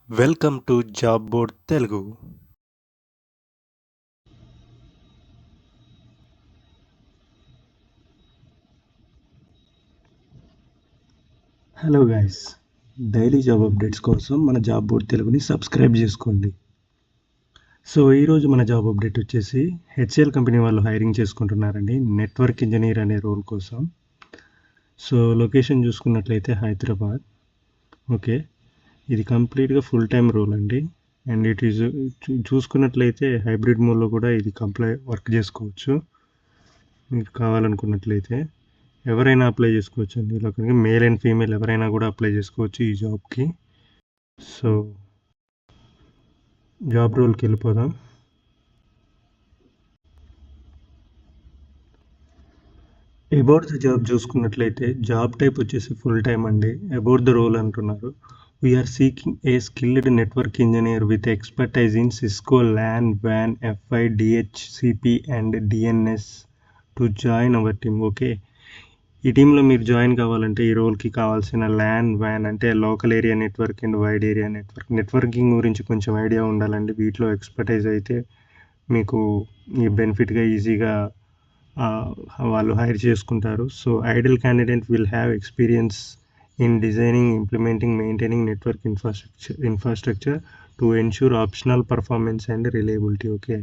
Welcome to job board Telugu. Hello guys, daily job updates కోసం మన job board తెలుగుని subscribe చేసుకోండి. సో ఈరోజు మన జాబ్ అప్డేట్ వచ్చేసి హెచ్సిఎల్ కంపెనీ వాళ్ళు హైరింగ్ చేసుకుంటున్నారండి నెట్వర్క్ ఇంజనీర్ అనే రోల్ కోసం. సో లొకేషన్ చూసుకున్నట్లయితే హైదరాబాద్. ఓకే, ఇది కంప్లీట్గా ఫుల్ టైం రోల్ అండి. అండ్ ఇట్ ఈజ్ చూసుకున్నట్లయితే హైబ్రిడ్ మోడ్లో కూడా ఇది వర్క్ చేసుకోవచ్చు. మీకు కావాలనుకున్నట్లయితే ఎవరైనా అప్లై చేసుకోవచ్చు అండి. ఇలా మేల్ అండ్ ఫీమేల్ ఎవరైనా కూడా అప్లై చేసుకోవచ్చు ఈ జాబ్కి. సో జాబ్ రోల్కి వెళ్ళిపోదాం. అబౌట్ ద జాబ్ చూసుకున్నట్లయితే జాబ్ టైప్ వచ్చేసి ఫుల్ టైం అండి. అబౌట్ ద రోల్ అంటున్నారు, we're seeking a skilled network engineer with expertise in Cisco LAN వ్యాన్ F five DHCP and DNS to join our team. Okay, ఈ టీంలో మీరు జాయిన్ కావాలంటే ఈ రోల్కి కావాల్సిన ల్యాన్ వ్యాన్ అంటే local area network and wide area networking గురించి కొంచెం ఐడియా ఉండాలండి. వీటిలో ఎక్స్పర్టైజ్ అయితే మీకు ఈ బెనిఫిట్గా ఈజీగా వాళ్ళు హైర్ చేసుకుంటారు. So ideal candidate will have experience in designing, implementing, maintaining network infrastructure to ensure optional performance and reliability. Okay,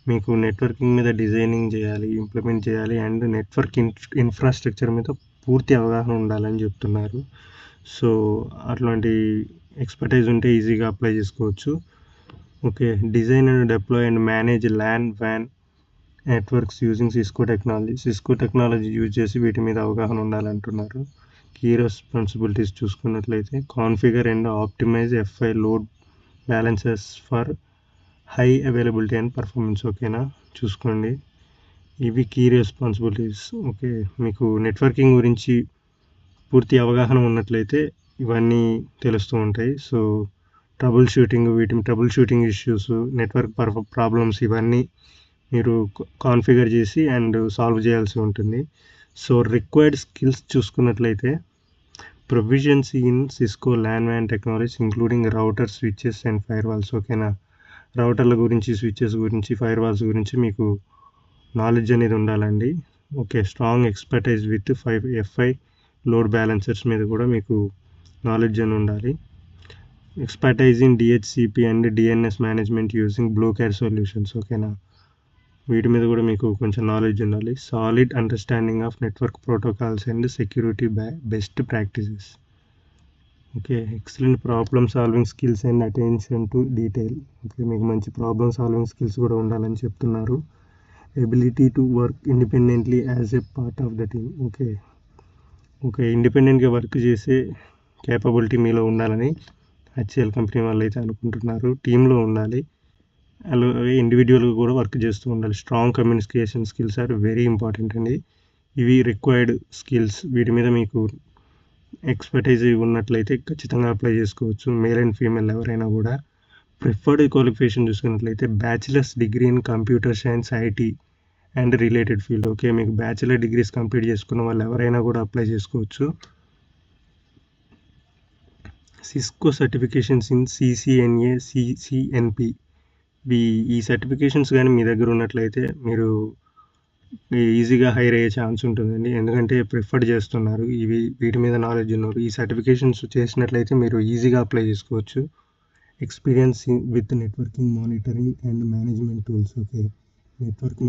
మీకు నెట్వర్కింగ్ మీద డిజైనింగ్ చేయాలి, ఇంప్లిమెంట్ చేయాలి అండ్ నెట్వర్క్ ఇన్ఫ్రాస్ట్రక్చర్ మీద పూర్తి అవగాహన ఉండాలని చెప్తున్నారు. సో అట్లాంటి ఎక్స్పర్టైజ్ ఉంటే ఈజీగా అప్లై చేసుకోవచ్చు. Okay, design and deploy and manage LAN వ్యాన్ networks using Cisco technology use చేసి వీటి మీద అవగాహన ఉండాలంటున్నారు. కీ రెస్పాన్సిబిలిటీస్ చూసుకున్నట్లయితే configure and optimise F five load balances for high availability and performance. ఓకేనా, చూసుకోండి, ఇవి కీ రెస్పాన్సిబిలిటీస్. ఓకే, మీకు నెట్వర్కింగ్ గురించి పూర్తి అవగాహన ఉన్నట్లయితే ఇవన్నీ తెలుస్తూ ఉంటాయి. So troubleshooting issues, network problems ఇవన్నీ మీరు కాన్ఫిగర్ చేసి అండ్ సాల్వ్ చేయాల్సి ఉంటుంది. సో రిక్వైర్డ్ స్కిల్స్ చూసుకున్నట్లయితే ప్రొవిజన్సీ ఇన్ సిస్కో ల్యాన్ వ్యాన్ technologies including router, switches and firewalls. ఓకేనా, రౌటర్ల గురించి, స్విచెస్ గురించి, ఫైర్ వాల్స్ గురించి మీకు నాలెడ్జ్ అనేది ఉండాలండి. Okay, strong expertise with F five load balancers మీద కూడా మీకు నాలెడ్జ్ అని ఉండాలి. Expertise in DHCP and DNS management using blue care solutions. ఓకేనా, వీటి మీద కూడా మీకు కొంచెం నాలెడ్జ్ ఉండాలి. Solid understanding of network protocols and security best practices. Okay, excellent problem solving skills and attention to detail. Okay, మీకు మంచి ప్రాబ్లమ్ సాల్వింగ్ స్కిల్స్ కూడా ఉండాలని చెప్తున్నారు. Ability to work independently as a part of the team. Okay, ఇండిపెండెంట్గా work చేసే capability మీలో ఉండాలని HCl company వాళ్ళు అయితే అనుకుంటున్నారు. టీంలో ఉండాలి, అలాగే ఇండివిజువల్గా కూడా వర్క్ చేస్తూ ఉండాలి. Strong communication skills are very important అండి. ఇవి రిక్వైర్డ్ స్కిల్స్. వీటి మీద మీకు ఎక్స్పర్టైజ్ ఉన్నట్లయితే ఖచ్చితంగా అప్లై చేసుకోవచ్చు, మేల్ అండ్ ఫీమేల్ ఎవరైనా కూడా. ప్రిఫర్డ్ క్వాలిఫికేషన్ చూసుకున్నట్లయితే bachelors degree in computer science, IT and related field. Okay, మీకు బ్యాచిలర్ డిగ్రీస్ కంప్లీట్ చేసుకున్న వాళ్ళు ఎవరైనా కూడా అప్లై చేసుకోవచ్చు. సిస్కో సర్టిఫికేషన్స్ ఇన్ సిసిఎన్ఏ, సిసిఎన్పి, ఈ సర్టిఫికేషన్స్ కానీ మీ దగ్గర ఉన్నట్లయితే మీరు ఈజీగా హైర్ అయ్యే ఛాన్స్ ఉంటుందండి. ఎందుకంటే ప్రిఫర్డ్ చేస్తున్నారు, వీటి మీద నాలెడ్జ్ ఉన్నారు. ఈ సర్టిఫికేషన్స్ చేసినట్లయితే మీరు ఈజీగా అప్లై చేసుకోవచ్చు. Experience with networking monitoring and management tools. Okay, network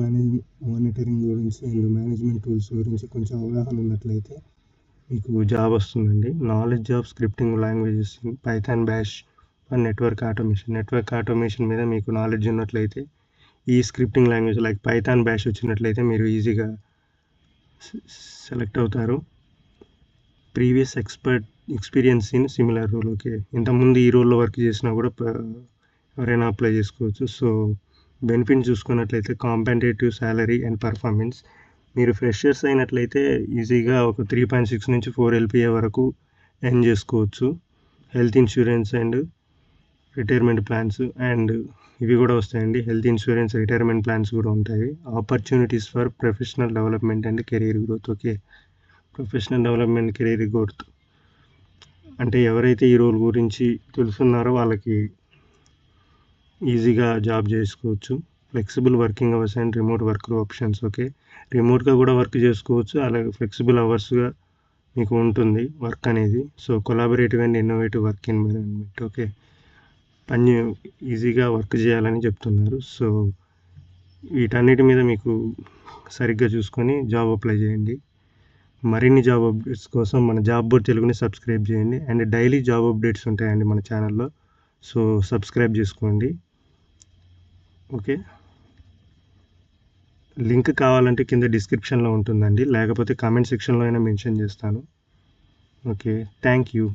monitoring గురించి అండ్ మేనేజ్మెంట్ టూల్స్ గురించి కొంచెం అవగాహన ఉన్నట్లయితే మీకు జాబ్ వస్తుందండి. Knowledge of scripting languages Python, bash for network automation మీద మీకు నాలెడ్జ్ ఉన్నట్లయితే ఈ scripting language like Python, bash వచ్చినట్లయితే మీరు ఈజీగా సెలెక్ట్ అవుతారు. Previous experience in similar role. Okay, ఇంతకుముందు ఈ రోల్లో వర్క్ చేసినా కూడా ఎవరైనా అప్లై చేసుకోవచ్చు. సో బెనిఫిట్ చూసుకున్నట్లయితే కాంపెన్సేటివ్ శాలరీ అండ్ పర్ఫార్మెన్స్. మీరు ఫ్రెషర్స్ అయినట్లయితే ఈజీగా ఒక 3.6 నుంచి 4 LPA వరకు ఎర్న్ చేసుకోవచ్చు. Health insurance and retirement plans and ఇవి కూడా వస్తాయండి. హెల్త్ ఇన్సూరెన్స్, రిటైర్మెంట్ ప్లాన్స్ కూడా ఉంటాయి. Opportunities for professional development and career growth. Okay, professional development, career growth. అంటే ఎవరైతే ఈ రోల్ గురించి తెలుసున్నారో వాళ్ళకి ఈజీగా జాబ్ చేసుకోవచ్చు. Flexible working hours and remote work options. Okay, రిమోట్గా కూడా వర్క్ చేసుకోవచ్చు, అలాగే ఫ్లెక్సిబుల్ అవర్స్గా మీకు ఉంటుంది వర్క్ అనేది. So collaborative and innovative work environment. Okay, పని ఈజీగా వర్క్ చేయాలని చెప్తున్నారు. సో వీటన్నిటి మీద మీకు సరిగ్గా చూసుకొని జాబ్ అప్లై చేయండి. మరిన్ని జాబ్ అప్డేట్స్ కోసం మన జాబ్ బోర్డ్ తెలుగుని సబ్స్క్రైబ్ చేయండి. అండ్ డైలీ జాబ్ అప్డేట్స్ ఉంటాయండి మన ఛానల్లో. సో సబ్స్క్రైబ్ చేసుకోండి. ఓకే, లింక్ కావాలంటే కింద డిస్క్రిప్షన్లో ఉంటుందండి, లేకపోతే కామెంట్ సెక్షన్లో అయినా మెన్షన్ చేస్తాను. Okay, thank you.